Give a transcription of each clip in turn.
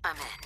I'm in.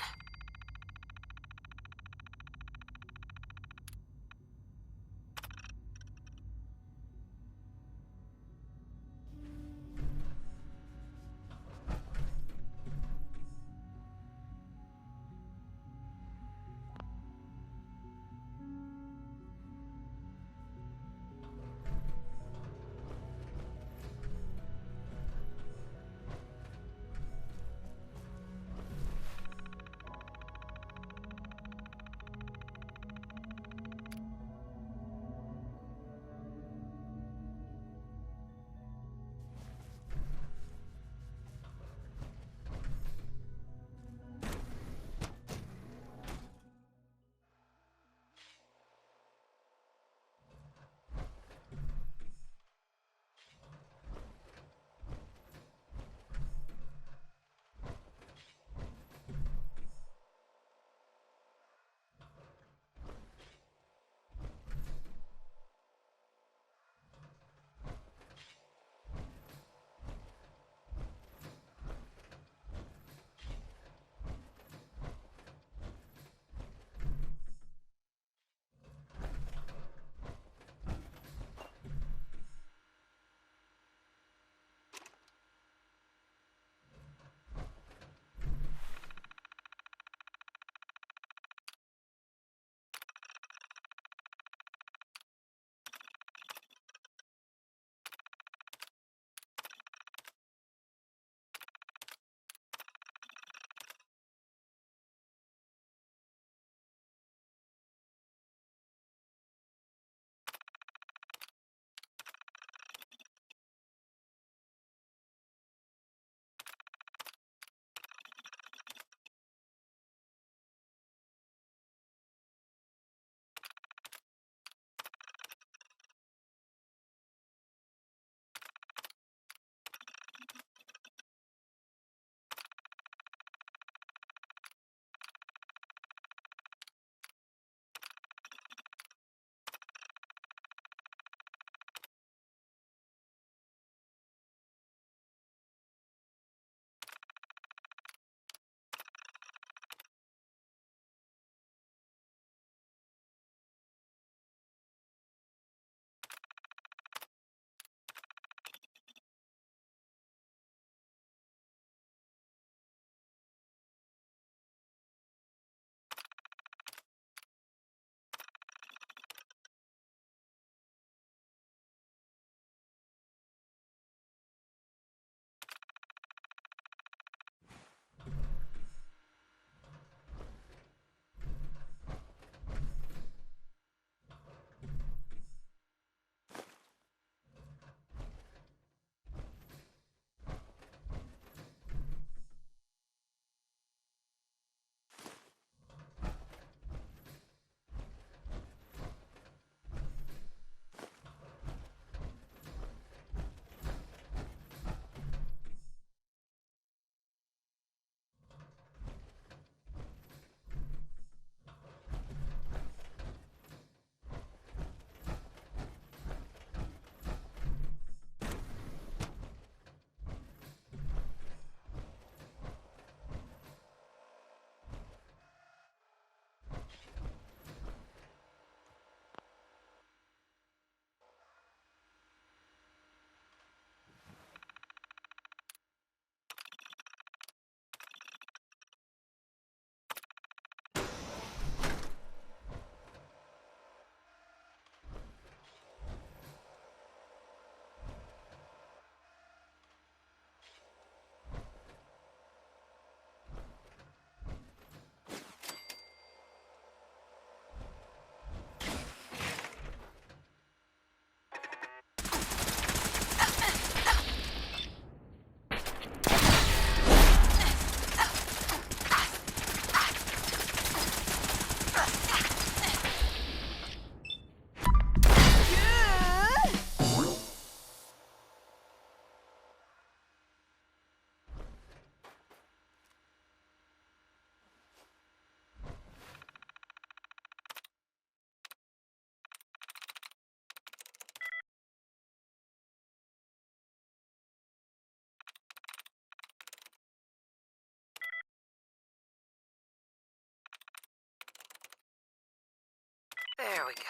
There we go.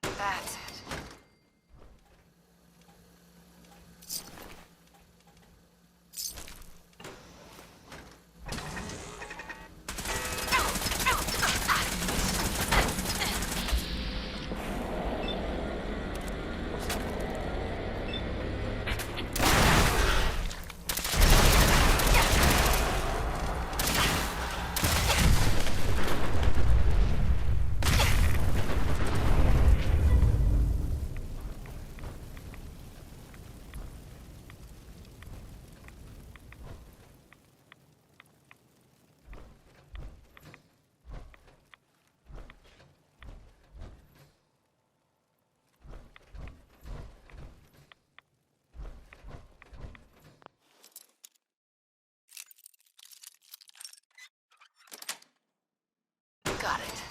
That's it. Got it.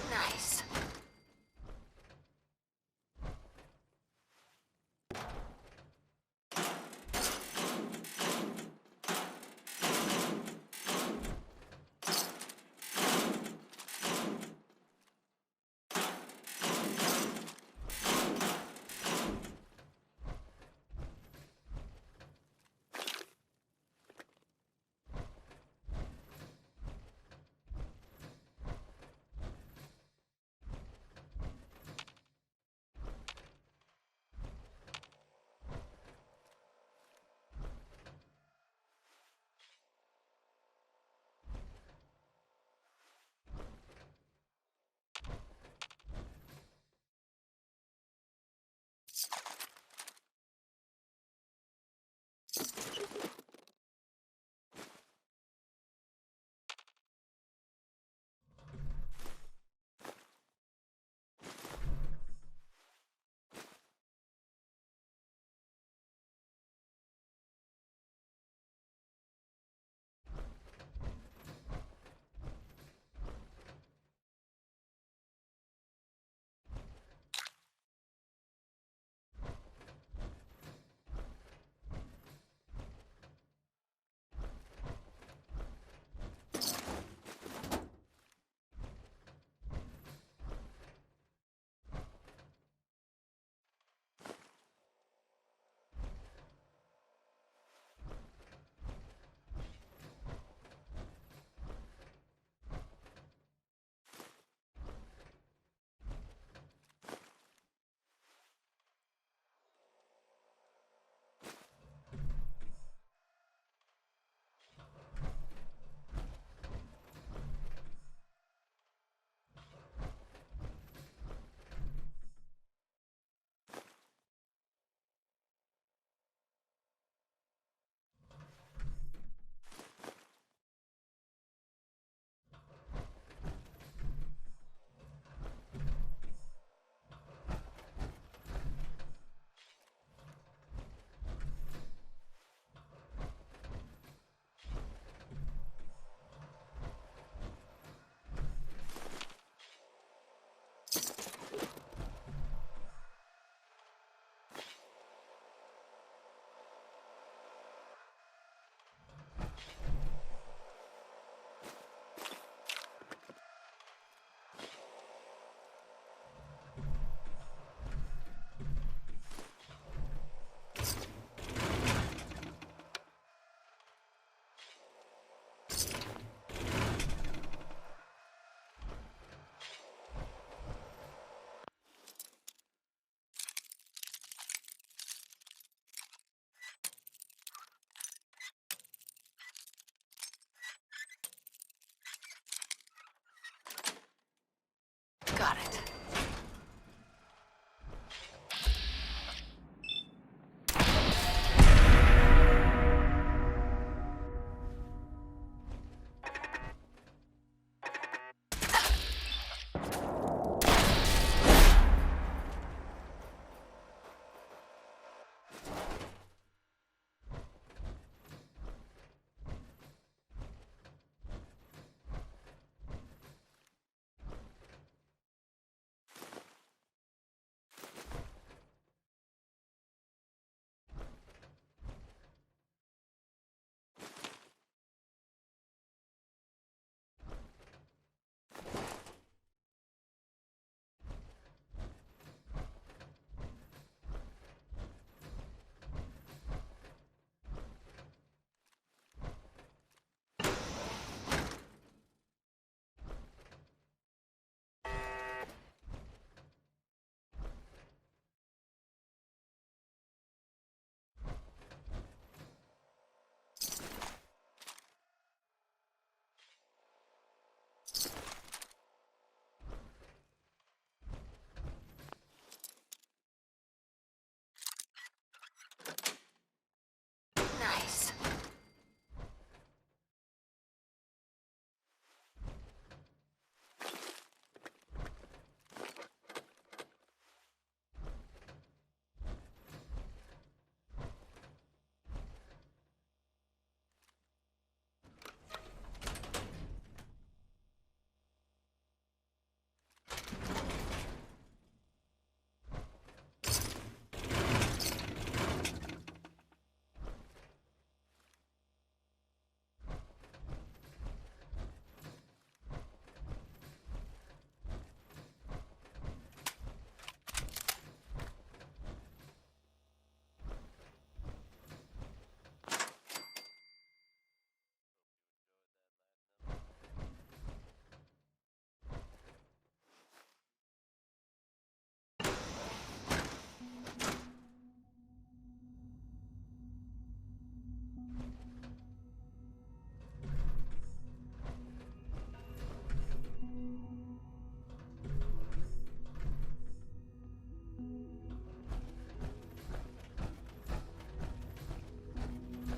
Nice.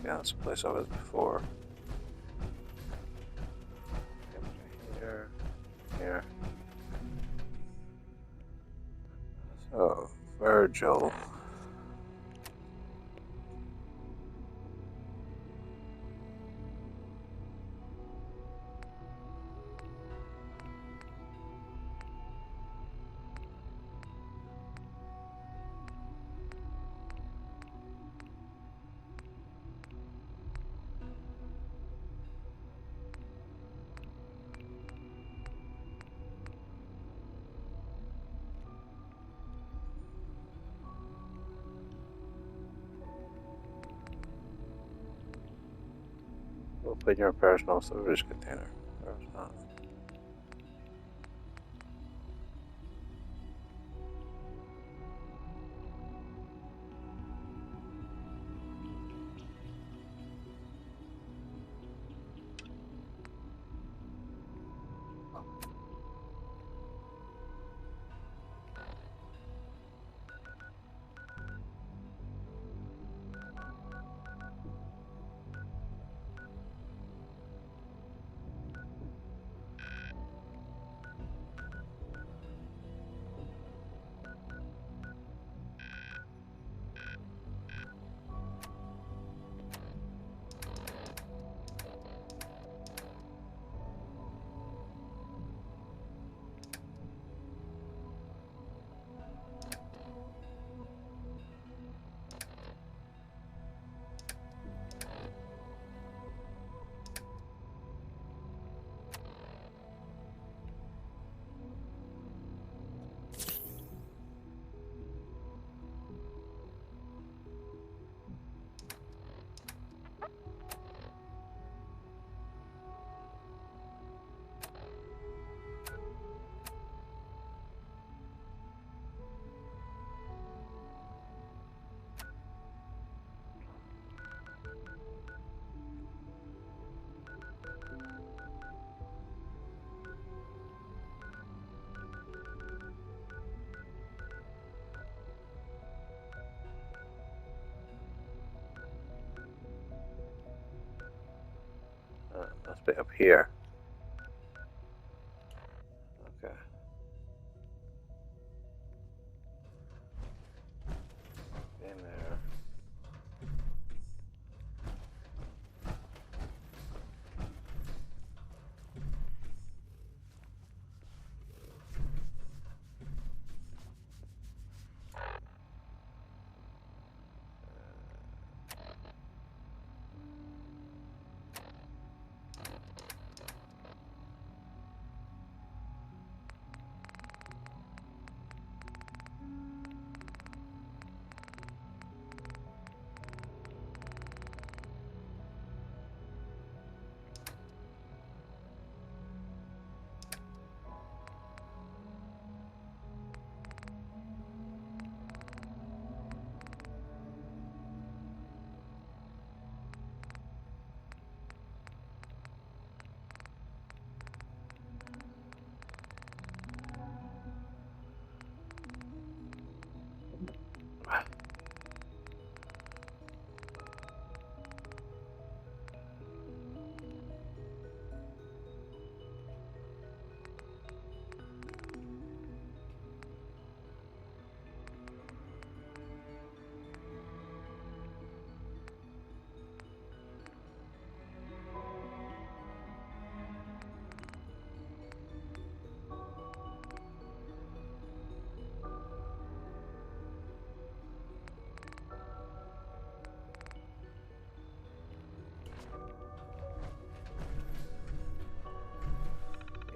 Yeah, it's a place I was before. Here, here. So, Virgil. Open your personal storage container. Or not. Must be up here. Okay. In there.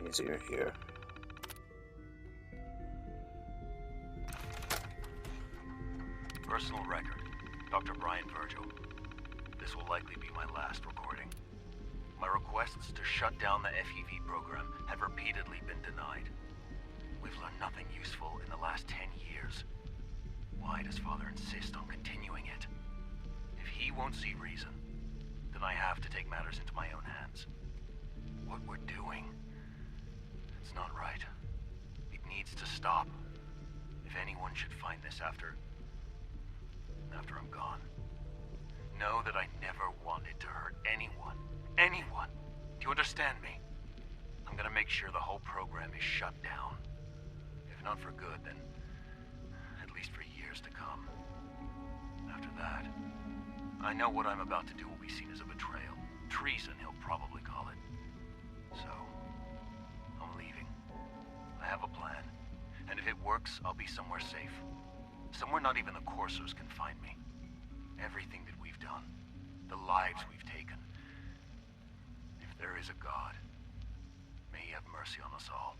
Easier here. Personal record, Dr. Brian Virgil. This will likely be my last recording. My requests to shut down the FEV program have repeatedly been denied. We've learned nothing useful in the last 10 years. Why does Father insist on continuing it? If he won't see reason, then I have to take matters into my own hands. What we're doing, it's not right. It needs to stop. If anyone should find this after I'm gone, Know that I never wanted to hurt anyone. Anyone. Do you understand me? I'm gonna make sure the whole program is shut down. If not for good, then at least for years to come. After that, I know what I'm about to do will be seen as a betrayal. Treason, he'll probably call it. So, I'm leaving. I have a plan. And if it works, I'll be somewhere safe. Somewhere not even the Corsairs can find me. Everything that we've done, the lives we've taken. If there is a God, may he have mercy on us all.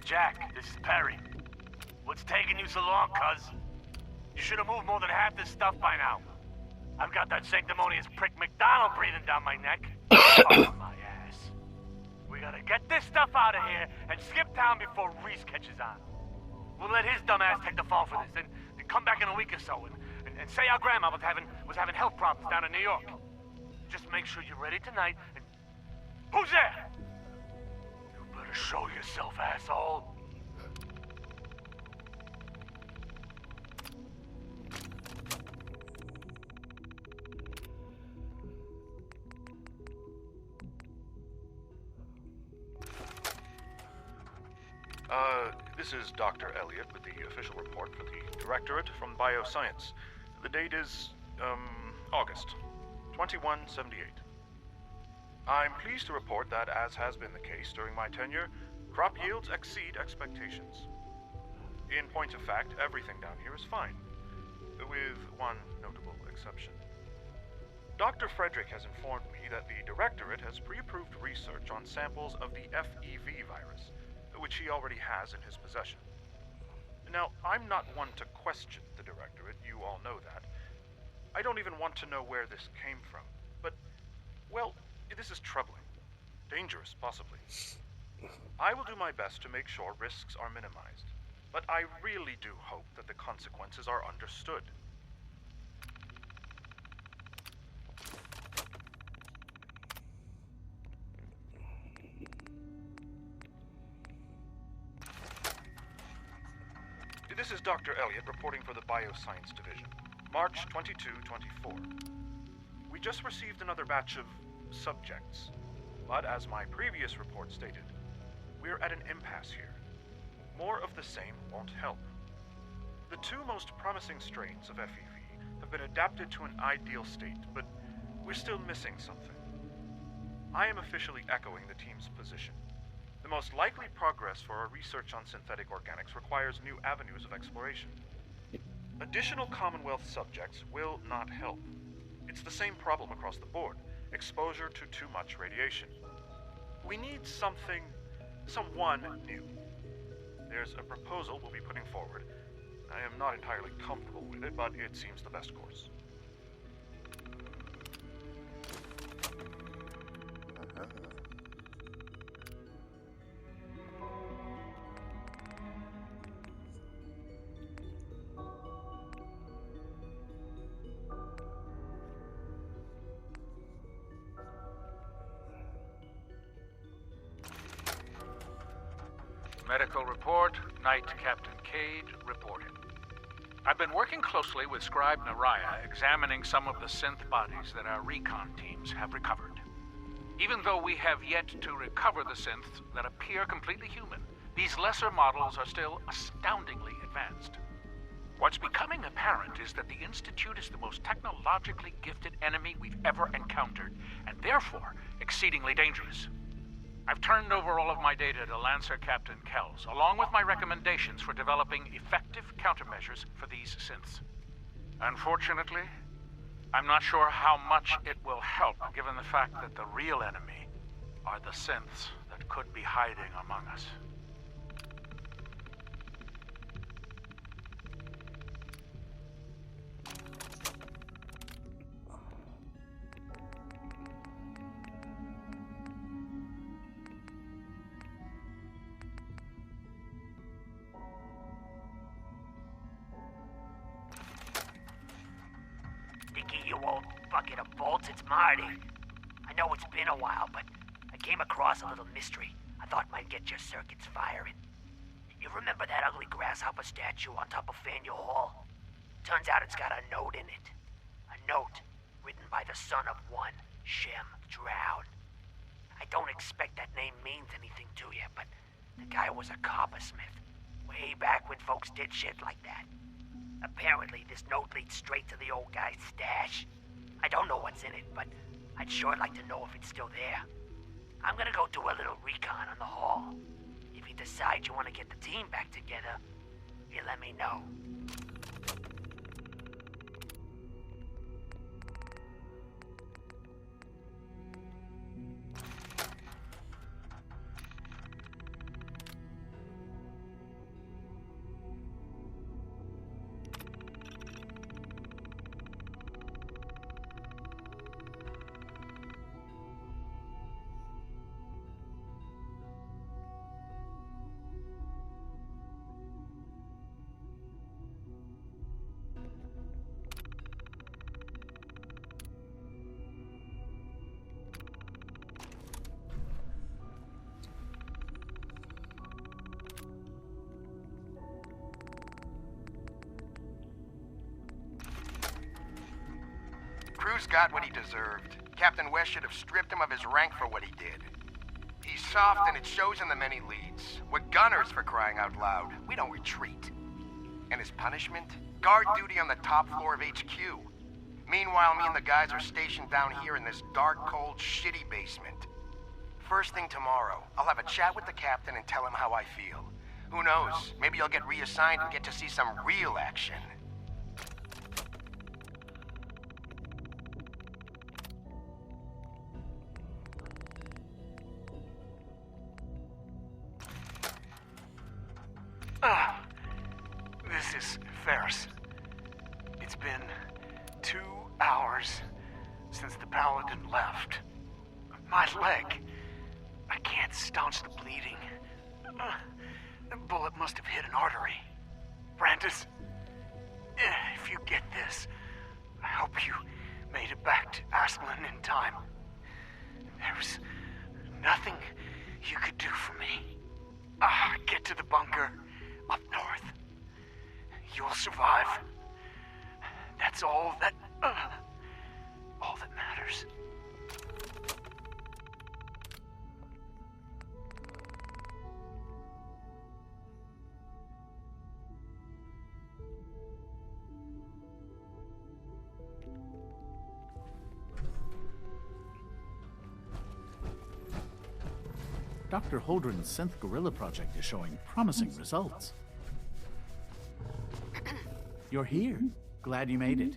Jack, this is Perry. What's taking you so long, cuz? You should have moved more than half this stuff by now. I've got that sanctimonious prick McDonald breathing down my neck. Oh, my ass. We gotta get this stuff out of here and skip town before Reese catches on. We'll let his dumb ass take the fall for this, then come back in a week or so and say our grandma was having health problems down in New York. Just make sure you're ready tonight and... Who's there? You better show yourself, asshole. This is Dr. Elliot with the official report for the Directorate from Bioscience. The date is, August 2178. I'm pleased to report that, as has been the case during my tenure, crop yields exceed expectations. In point of fact, everything down here is fine, with one notable exception. Dr. Frederick has informed me that the Directorate has pre-approved research on samples of the FEV virus, which he already has in his possession. Now, I'm not one to question the Directorate, you all know that. I don't even want to know where this came from, but, well, this is troubling. Dangerous, possibly. I will do my best to make sure risks are minimized, but I really do hope that the consequences are understood. This is Dr. Elliot reporting for the Bioscience Division, March 22-24. We just received another batch of subjects, but as my previous report stated, we're at an impasse here. More of the same won't help. The two most promising strains of FEV have been adapted to an ideal state, but we're still missing something. I am officially echoing the team's position. The most likely progress for our research on synthetic organics requires new avenues of exploration. Additional Commonwealth subjects will not help. It's the same problem across the board, exposure to too much radiation. We need someone new. There's a proposal we'll be putting forward, I am not entirely comfortable with it, but it seems the best course. Medical report, Knight Captain Cade reporting. I've been working closely with Scribe Naraya, examining some of the synth bodies that our recon teams have recovered. Even though we have yet to recover the synths that appear completely human, these lesser models are still astoundingly advanced. What's becoming apparent is that the Institute is the most technologically gifted enemy we've ever encountered, and therefore exceedingly dangerous. I've turned over all of my data to Lancer Captain Kells, along with my recommendations for developing effective countermeasures for these synths. Unfortunately, I'm not sure how much it will help, given the fact that the real enemy are the synths that could be hiding among us. You old bucket of bolts, it's Marty. I know it's been a while, but I came across a little mystery I thought might get your circuits firing. You remember that ugly grasshopper statue on top of Faneuil Hall? Turns out it's got a note in it. A note written by the son of one Shem Drown. I don't expect that name means anything to you, but the guy was a coppersmith. Way back when folks did shit like that. Apparently, this note leads straight to the old guy's stash. I don't know what's in it, but I'd sure like to know if it's still there. I'm gonna go do a little recon on the hall. If you decide you want to get the team back together, you let me know. Cruz got what he deserved. Captain West should have stripped him of his rank for what he did. He's soft and it shows in the many leads. We're gunners, for crying out loud. We don't retreat. And his punishment? Guard duty on the top floor of HQ. Meanwhile, me and the guys are stationed down here in this dark, cold, shitty basement. First thing tomorrow, I'll have a chat with the captain and tell him how I feel. Who knows? Maybe I'll get reassigned and get to see some real action. This is Ferris. It's been 2 hours since the Paladin left. My leg, I can't staunch the bleeding. The bullet must have hit an artery. Brandis, if you get this, I hope you made it back to Aslan in time. There was nothing you could do for me. Get to the bunker up north. You'll survive. That's all that matters. Dr. Holdren's synth gorilla project is showing promising results. You're here. Glad you made it.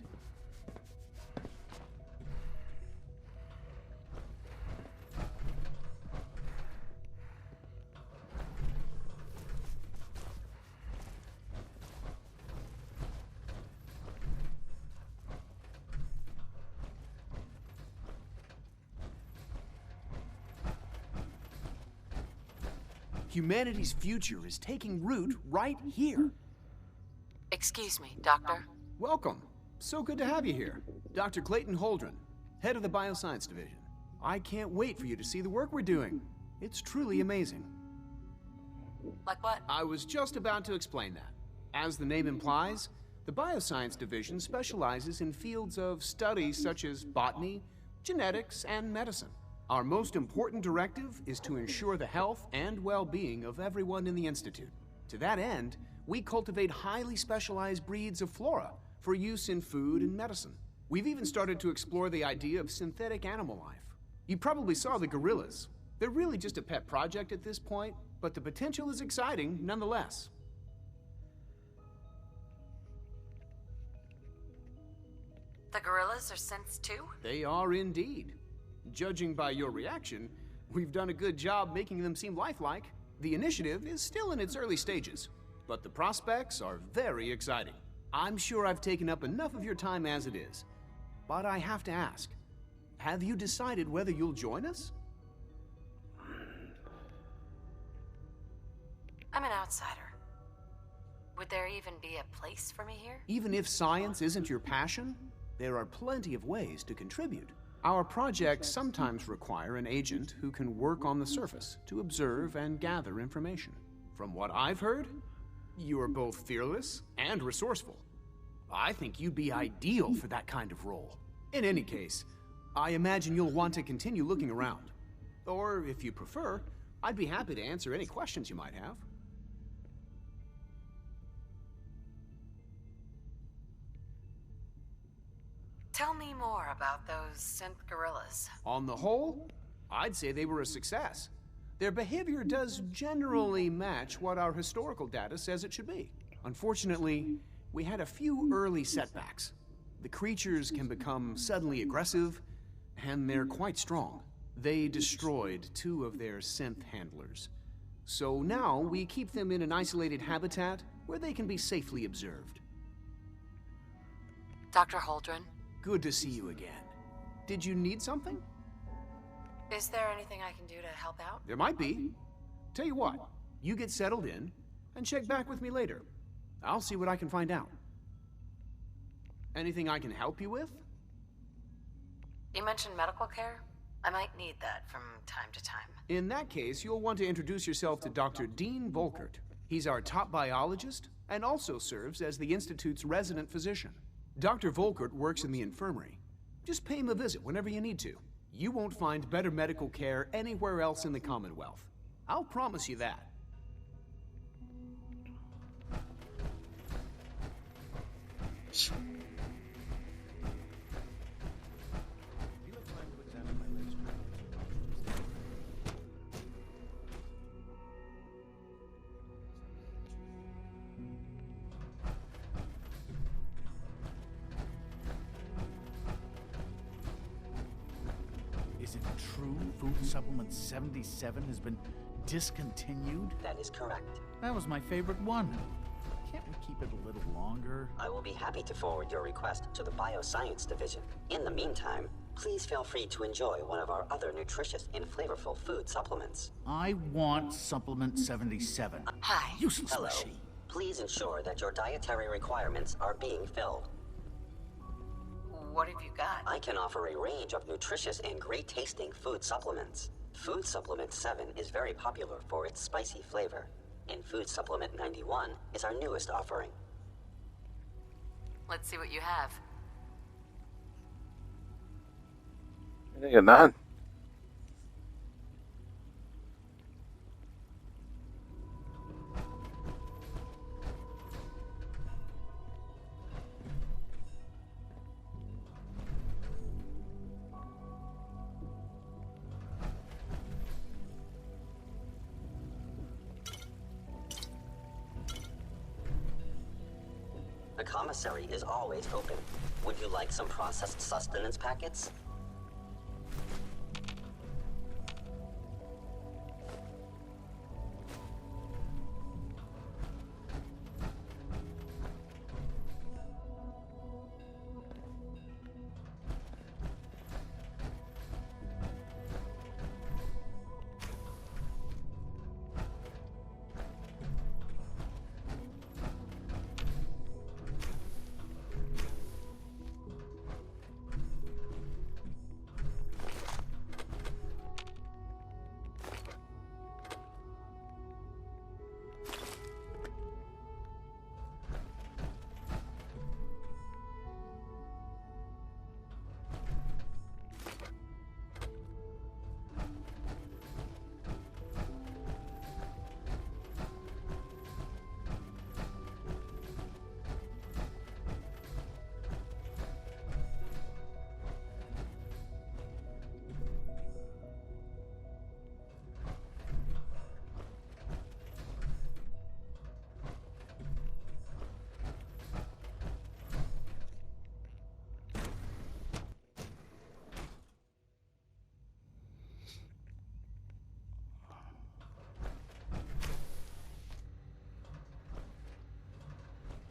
Humanity's future is taking root right here. Excuse me, Doctor. Welcome. So good to have you here. Dr. Clayton Holdren, head of the Bioscience Division. I can't wait for you to see the work we're doing. It's truly amazing. Like what? I was just about to explain that. As the name implies, the Bioscience Division specializes in fields of study such as botany, genetics, and medicine. Our most important directive is to ensure the health and well-being of everyone in the Institute. To that end, we cultivate highly specialized breeds of flora for use in food and medicine. We've even started to explore the idea of synthetic animal life. You probably saw the gorillas. They're really just a pet project at this point, but the potential is exciting nonetheless. The gorillas are synths too? They are indeed. Judging by your reaction, we've done a good job making them seem lifelike. The initiative is still in its early stages, but the prospects are very exciting. I'm sure I've taken up enough of your time as it is, but I have to ask, have you decided whether you'll join us? I'm an outsider. Would there even be a place for me here? Even if science isn't your passion, there are plenty of ways to contribute. Our projects sometimes require an agent who can work on the surface to observe and gather information. From what I've heard, you are both fearless and resourceful. I think you'd be ideal for that kind of role. In any case, I imagine you'll want to continue looking around. Or, if you prefer, I'd be happy to answer any questions you might have. Tell me more about those synth gorillas. On the whole, I'd say they were a success. Their behavior does generally match what our historical data says it should be. Unfortunately, we had a few early setbacks. The creatures can become suddenly aggressive, and they're quite strong. They destroyed 2 of their synth handlers. So now we keep them in an isolated habitat where they can be safely observed. Dr. Holdren? Good to see you again. Did you need something? Is there anything I can do to help out? There might be. Tell you what, you get settled in, and check back with me later. I'll see what I can find out. Anything I can help you with? You mentioned medical care? I might need that from time to time. In that case, you'll want to introduce yourself to Dr. Dean Volkert. He's our top biologist, and also serves as the Institute's resident physician. Dr. Volkert works in the infirmary. Just pay him a visit whenever you need to. You won't find better medical care anywhere else in the Commonwealth. I'll promise you that. Is it true Food Supplement 77 has been discontinued? That is correct. That was my favorite one. Can't we keep it a little longer? I will be happy to forward your request to the Bioscience Division. In the meantime, please feel free to enjoy one of our other nutritious and flavorful food supplements. I want Supplement 77. Hi. Useless Hello. machine. Please ensure that your dietary requirements are being filled. What have you got? I can offer a range of nutritious and great-tasting food supplements. Food Supplement 7 is very popular for its spicy flavor, and Food Supplement 91 is our newest offering. Let's see what you have. Nigga, none. The commissary is always open. Would you like some processed sustenance packets?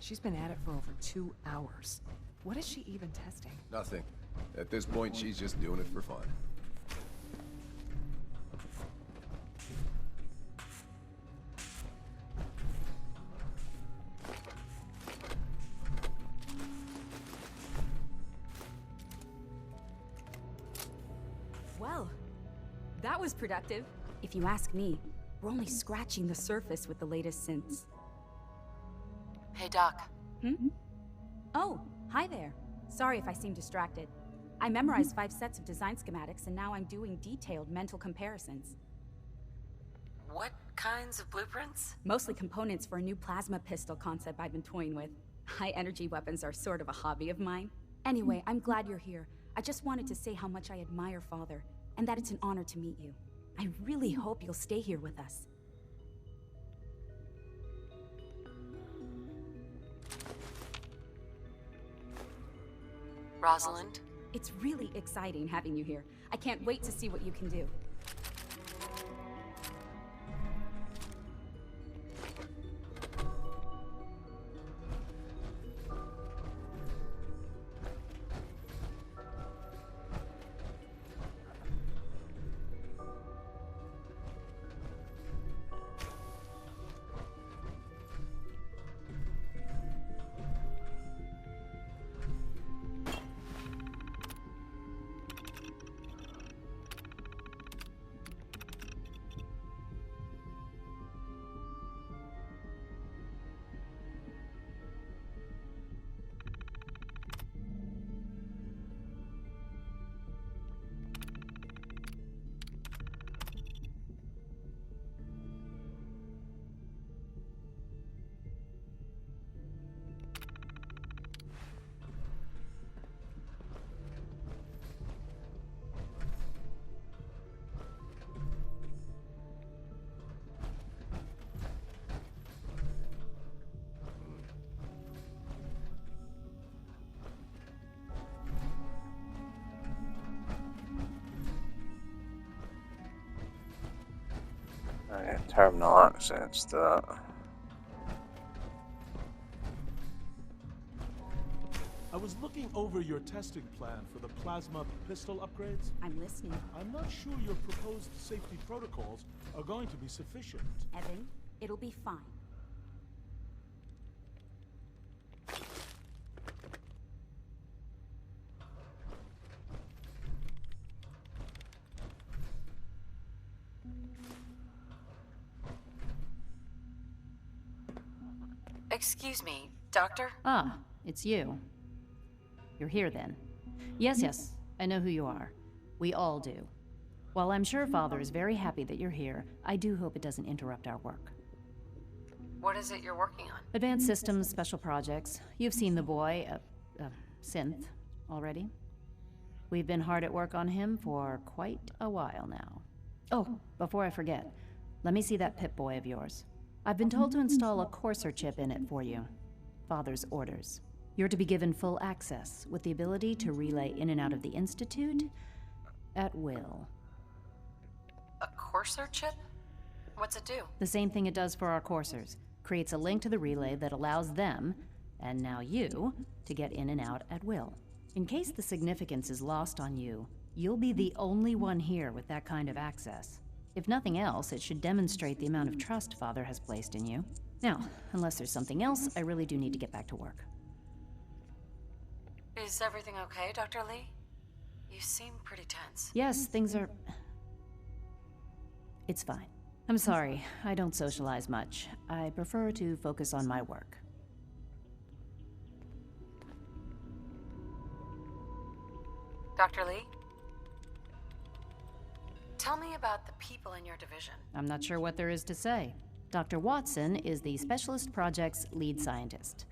She's been at it for over 2 hours. What is she even testing? Nothing. At this point, she's just doing it for fun. Well, that was productive. If you ask me, we're only scratching the surface with the latest synths. Hey, Doc. Oh, hi there. Sorry if I seem distracted. I memorized 5 sets of design schematics, and now I'm doing detailed mental comparisons. What kinds of blueprints? Mostly components for a new plasma pistol concept I've been toying with. High-energy weapons are sort of a hobby of mine. Anyway, I'm glad you're here. I just wanted to say how much I admire Father, and that it's an honor to meet you. I really hope you'll stay here with us. Rosalind? It's really exciting having you here. I can't wait to see what you can do. Terminal access that. I was looking over your testing plan for the plasma pistol upgrades. I'm listening. I'm not sure your proposed safety protocols are going to be sufficient. Evan, it'll be fine. Excuse me, Doctor? Ah, it's you. You're here then. Yes, I know who you are. We all do. While I'm sure Father is very happy that you're here, I do hope it doesn't interrupt our work. What is it you're working on? Advanced systems, special projects. You've seen the boy, Synth, already. We've been hard at work on him for quite a while now. Oh, before I forget, let me see that Pip-Boy of yours. I've been told to install a Courser chip in it for you. Father's orders. You're to be given full access, with the ability to relay in and out of the Institute at will. A Courser chip? What's it do? The same thing it does for our coursers. Creates a link to the relay that allows them, and now you, to get in and out at will. In case the significance is lost on you, you'll be the only one here with that kind of access. If nothing else, it should demonstrate the amount of trust Father has placed in you. Now, unless there's something else, I really do need to get back to work. Is everything okay, Dr. Lee? You seem pretty tense. Yes, things are... It's fine. I'm sorry, I don't socialize much. I prefer to focus on my work. Dr. Lee? Tell me about the people in your division. I'm not sure what there is to say. Dr. Watson is the Specialist Project's lead scientist.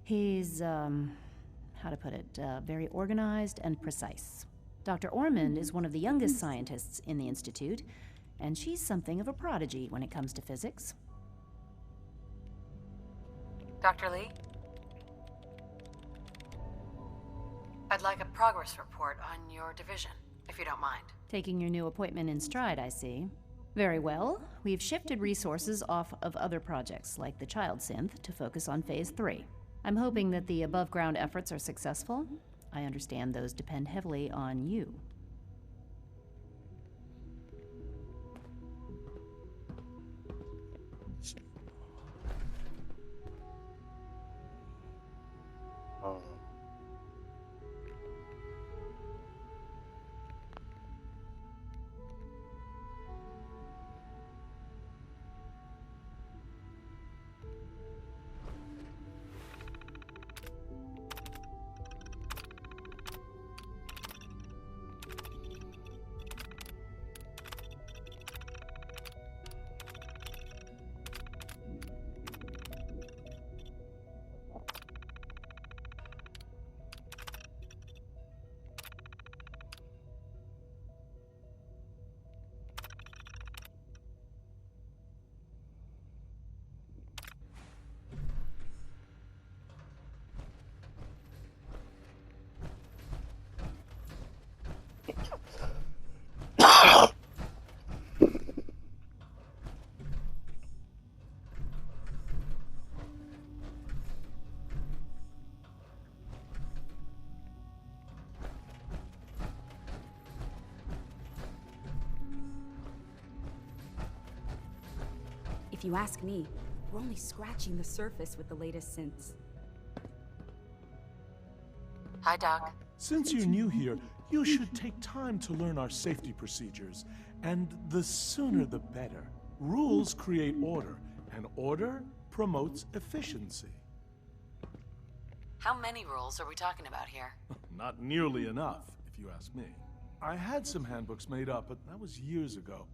He's, how to put it, very organized and precise. Dr. Ormond is one of the youngest scientists in the Institute, and she's something of a prodigy when it comes to physics. Dr. Lee? I'd like a progress report on your division, if you don't mind. Taking your new appointment in stride, I see. Very well. We've shifted resources off of other projects, like the Child Synth, to focus on Phase 3. I'm hoping that the above-ground efforts are successful. I understand those depend heavily on you. If you ask me, we're only scratching the surface with the latest synths. Hi, Doc. Since you're new here, you should take time to learn our safety procedures. And the sooner the better. Rules create order, and order promotes efficiency. How many rules are we talking about here? Not nearly enough, if you ask me. I had some handbooks made up, but that was years ago.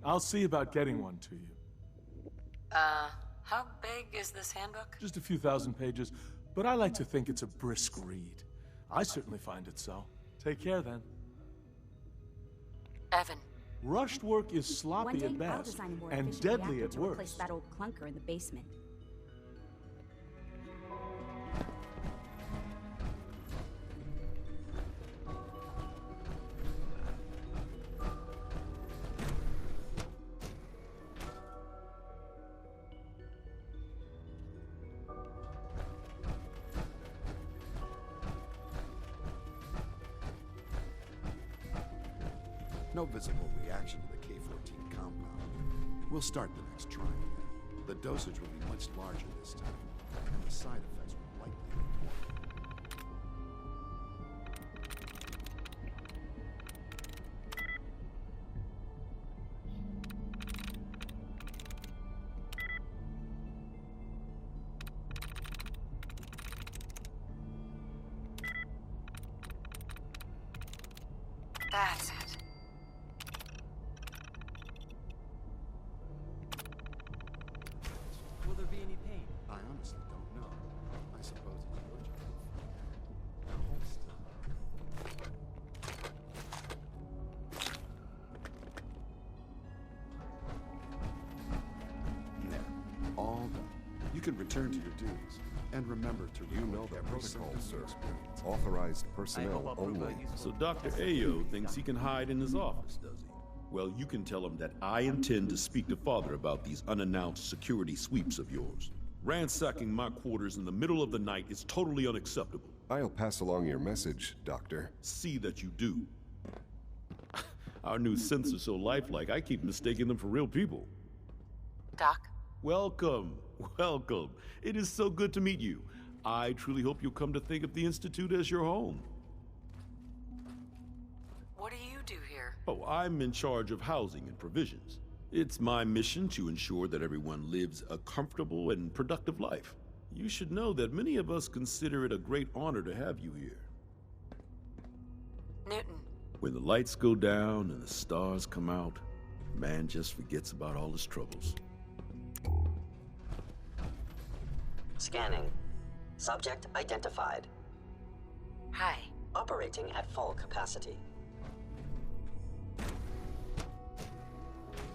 I'll see about getting one to you. How big is this handbook? Just a few thousand pages, but I like to think it's a brisk read. I certainly find it so. Take care, then. Evan. Rushed work is sloppy at One day, I'll best, design a more and efficient deadly reactor at to replace worst. that old clunker in the basement. No visible reaction to the K-14 compound. We'll start the next trial. The dosage will be much larger this time, and the side effects will likely be more. That's it. Will there be any pain? I honestly don't know. I suppose it's your job. Now hold still. There. All done. You can return to your duties. And remember to know the protocol, sir. Authorized personnel only. So Dr. Ayo thinks he can hide in his office, does he? Well, you can tell him that I intend to speak to Father about these unannounced security sweeps of yours. Ransacking my quarters in the middle of the night is totally unacceptable. I'll pass along your message, Doctor. See that you do. Our new synths are so lifelike, I keep mistaking them for real people. Doc? Welcome, welcome. It is so good to meet you. I truly hope you'll come to think of the Institute as your home. What do you do here? Oh, I'm in charge of housing and provisions. It's my mission to ensure that everyone lives a comfortable and productive life. You should know that many of us consider it a great honor to have you here. Newton. When the lights go down and the stars come out, man just forgets about all his troubles. Scanning. Subject identified. Hi. Operating at full capacity. I'm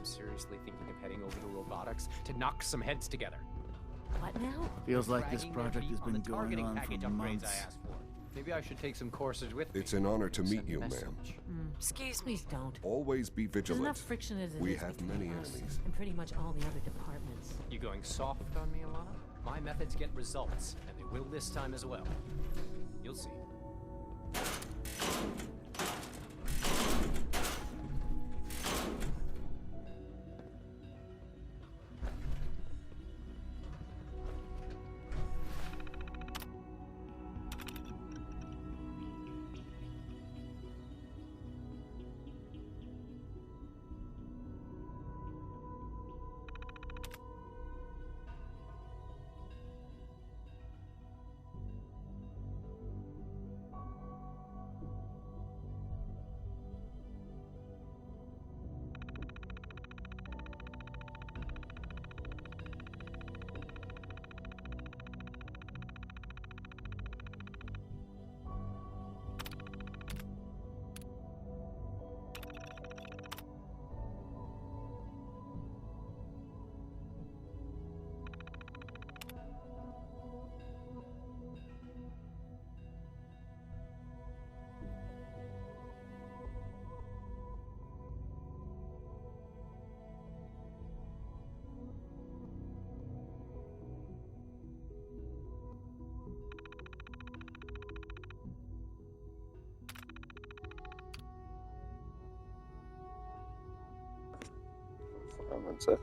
seriously thinking of heading over to robotics to knock some heads together. What now? Feels like this Dragging project me has on been the going targeting on package for upgrades months. I asked for. Maybe I should take some courses with me. It's an honor to meet Send a you, ma'am. message. Excuse me. Please don't. Always be There's vigilant. enough friction as it We is have between many us enemies. and pretty much all the other departments. You going soft on me, Alana? My methods get results, and they It will this time as well. You'll see. That's it.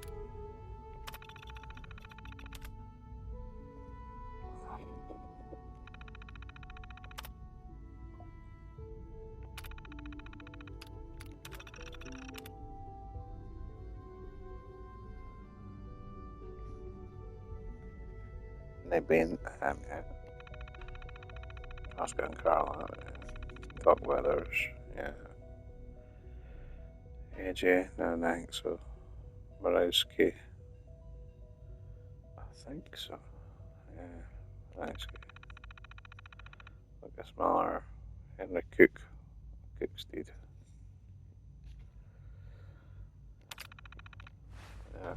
They've been, yeah. Oscar and Carl, talk about others, yeah. AJ, no thanks, so Borowski. I think so. Yeah, Borowski. Lucas Miller, Henry Cook. Cook's dead. Yeah.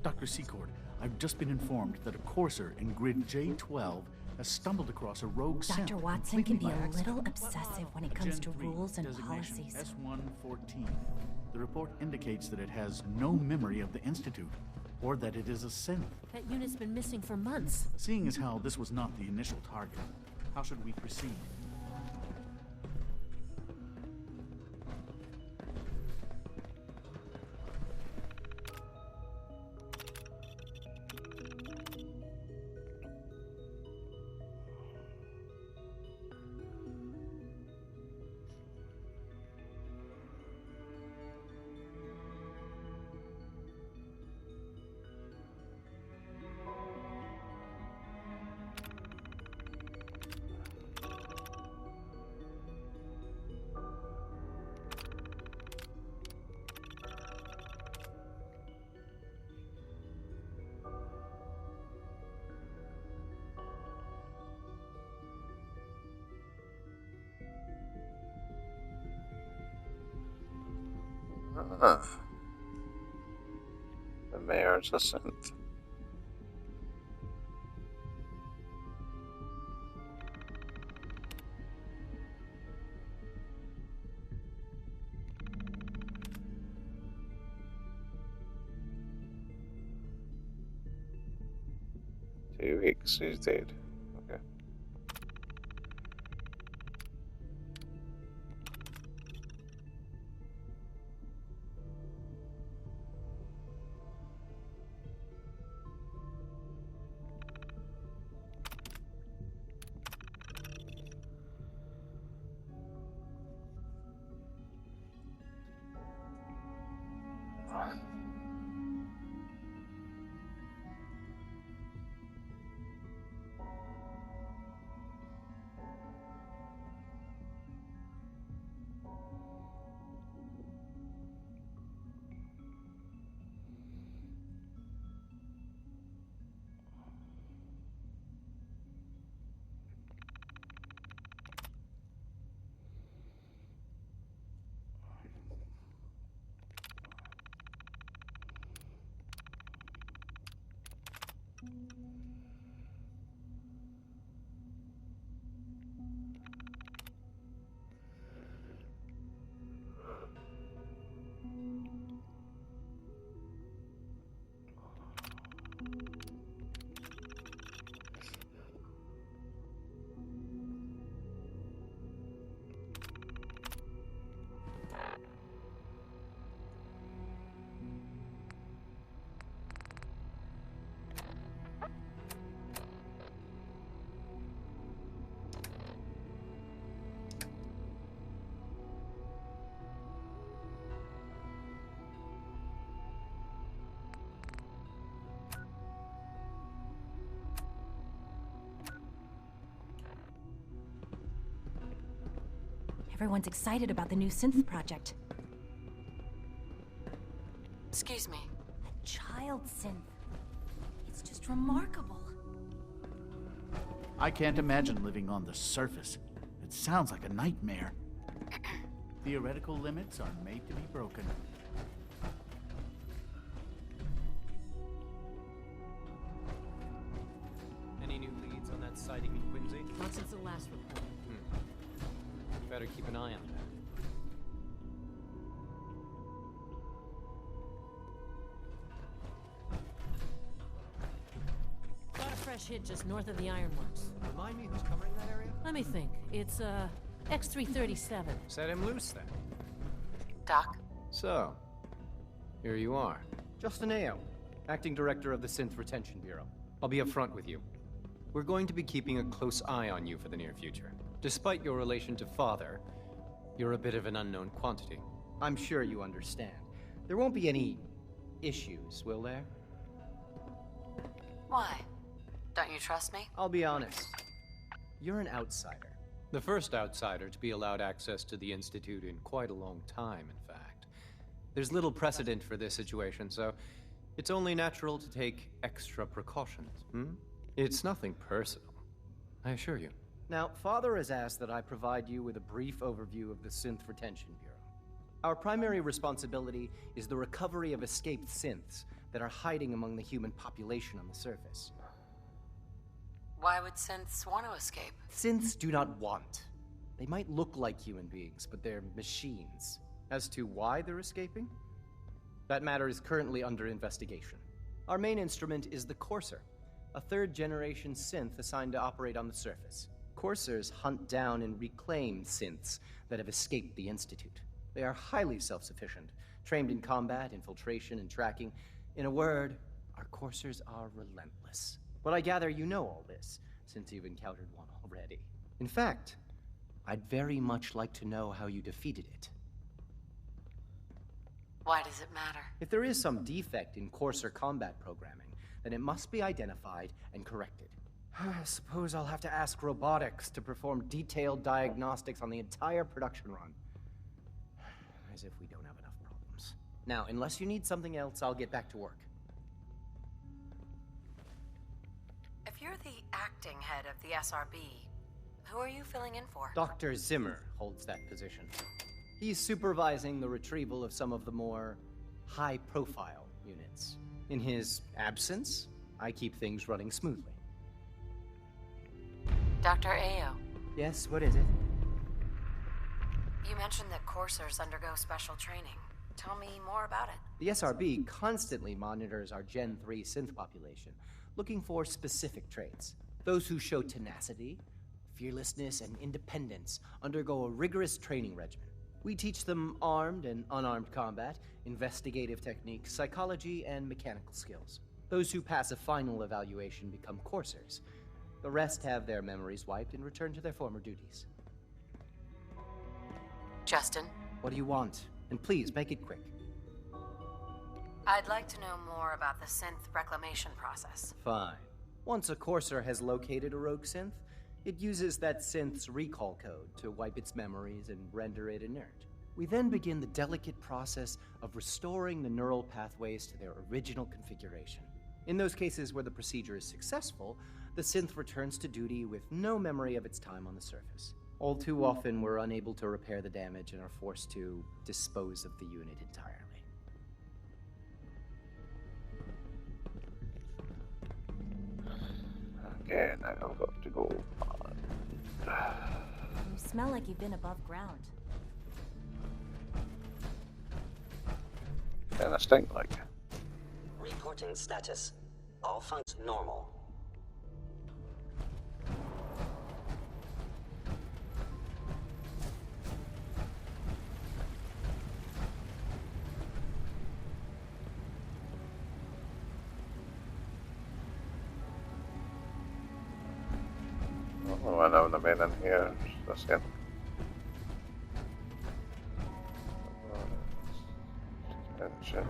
Dr. Secord, I've just been informed that a courser in grid J12 has stumbled across a rogue synth. Dr. Watson can be completely by a little accident. obsessive when it comes Gen to 3, rules and designation policies. S114. The report indicates that it has no memory of the Institute, or that it is a synth. That unit's been missing for months. Seeing as how this was not the initial target, how should we proceed? The mayor's a synth. Two weeks, he's dead. Okay. Everyone's excited about the new synth project. Excuse me. A child synth. It's just remarkable. I can't imagine living on the surface. It sounds like a nightmare. Theoretical limits are made to be broken. Any new leads on that sighting in Quincy? Not since the last report. Better keep an eye on that. Got a fresh hit just north of the Ironworks. Remind me who's covering that area? Let me think. It's, X-337. Set him loose then. Doc? So, here you are. Justin Ao, Acting Director of the Synth Retention Bureau. I'll be upfront with you. We're going to be keeping a close eye on you for the near future. Despite your relation to Father, you're a bit of an unknown quantity. I'm sure you understand. There won't be any issues, will there? Why? Don't you trust me? I'll be honest. You're an outsider. The first outsider to be allowed access to the Institute in quite a long time, in fact. There's little precedent for this situation, so it's only natural to take extra precautions, It's nothing personal, I assure you. Now, Father has asked that I provide you with a brief overview of the Synth Retention Bureau. Our primary responsibility is the recovery of escaped synths that are hiding among the human population on the surface. Why would synths want to escape? Synths do not want. They might look like human beings, but they're machines. As to why they're escaping? That matter is currently under investigation. Our main instrument is the Courser, a third-generation synth assigned to operate on the surface. Coursers hunt down and reclaim synths that have escaped the Institute. They are highly self-sufficient, trained in combat, infiltration, and tracking. In a word, our Coursers are relentless. But I gather you know all this, since you've encountered one already. In fact, I'd very much like to know how you defeated it. Why does it matter? If there is some defect in Courser combat programming, then it must be identified and corrected. I suppose I'll have to ask robotics to perform detailed diagnostics on the entire production run. As if we don't have enough problems. Now, unless you need something else, I'll get back to work. If you're the acting head of the SRB, who are you filling in for? Dr. Zimmer holds that position. He's supervising the retrieval of some of the more high-profile units. In his absence, I keep things running smoothly. Dr. Ao. Yes, what is it? You mentioned that coursers undergo special training. Tell me more about it. The SRB constantly monitors our Gen 3 synth population, looking for specific traits. Those who show tenacity, fearlessness, and independence undergo a rigorous training regimen. We teach them armed and unarmed combat, investigative techniques, psychology, and mechanical skills. Those who pass a final evaluation become coursers. The rest have their memories wiped and return to their former duties. Justin? What do you want? And please, make it quick. I'd like to know more about the synth reclamation process. Fine. Once a courser has located a rogue synth, it uses that synth's recall code to wipe its memories and render it inert. We then begin the delicate process of restoring the neural pathways to their original configuration. In those cases where the procedure is successful, the synth returns to duty with no memory of its time on the surface. All too often, we're unable to repair the damage and are forced to dispose of the unit entirely. Okay, now I've got to go on. You smell like you've been above ground. And I stink like. Reporting status. All functions normal. Oh, I know the man in here. That's it. Suspension.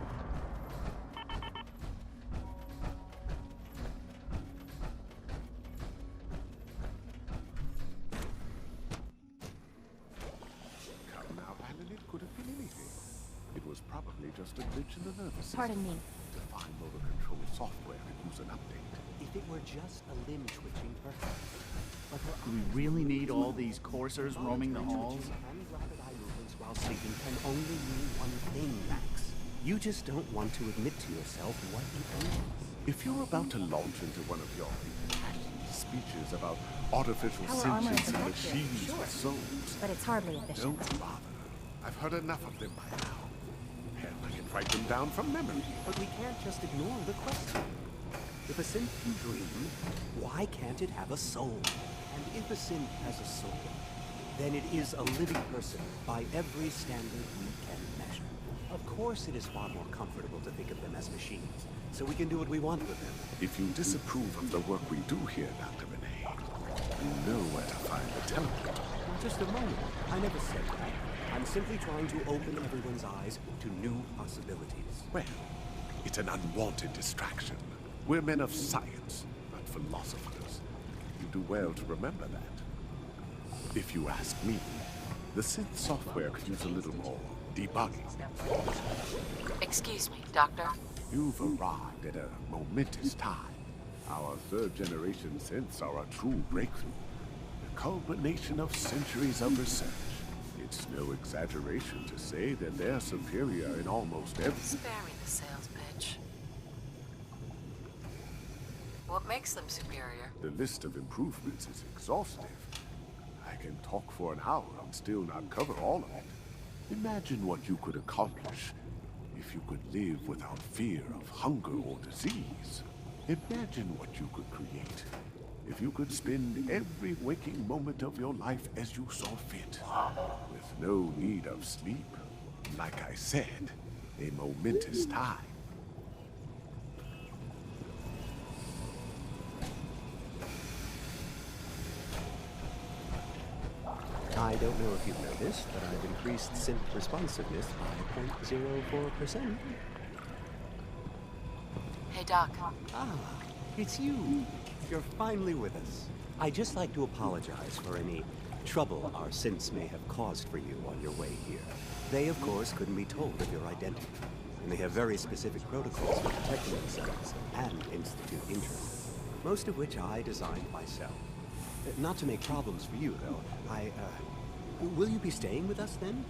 probably just a glitch in the nervous system. Pardon me. Define motor control software could use an update. If it were just a limb twitching, perhaps. But her Do we really need all these coursers roaming the halls? and rapid eye movements while sleeping can only mean one thing, Max. You just don't want to admit to yourself what it means. If you're about to launch into one of your impassioned speeches about artificial Power armor is sentience and effective, machines sure. with souls, But it's hardly efficient. don't bother. I've heard enough of them by now. Hell, I can write them down from memory. But we can't just ignore the question. If a synth can dream, why can't it have a soul? And if a synth has a soul, then it is a living person by every standard we can measure. Of course it is far more comfortable to think of them as machines, so we can do what we want with them. If you disapprove of the work we do here, Dr. Renee, you know where to find the teleport. Just a moment. I never said that. I'm simply trying to open everyone's eyes to new possibilities. Well, it's an unwanted distraction. We're men of science, not philosophers. You do well to remember that. If you ask me, the synth software could use a little more debugging. Excuse me, Doctor. You've arrived at a momentous time. Our third-generation synths are a true breakthrough. The culmination of centuries of research. It's no exaggeration to say that they're superior in almost every... Spare me the sales pitch. What makes them superior? The list of improvements is exhaustive. I can talk for an hour and still not cover all of it. Imagine what you could accomplish if you could live without fear of hunger or disease. Imagine what you could create if you could spend every waking moment of your life as you saw fit, with no need of sleep. Like I said, a momentous time. I don't know if you've noticed, but I've increased synth responsiveness by 0.04%. Hey, Doc. Ah, it's you. You're finally with us. I'd just like to apologize for any trouble our synths may have caused for you on your way here. They, of course, couldn't be told of your identity, and they have very specific protocols for protecting themselves and institute interest, most of which I designed myself. Not to make problems for you, though. Will you be staying with us, then?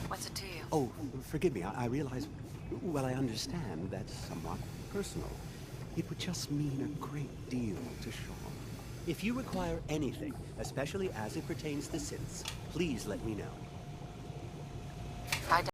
What's it to you? Oh, forgive me. I realize... Well, I understand that's somewhat personal. It would just mean a great deal to Sean. If you require anything, especially as it pertains to synths, please let me know.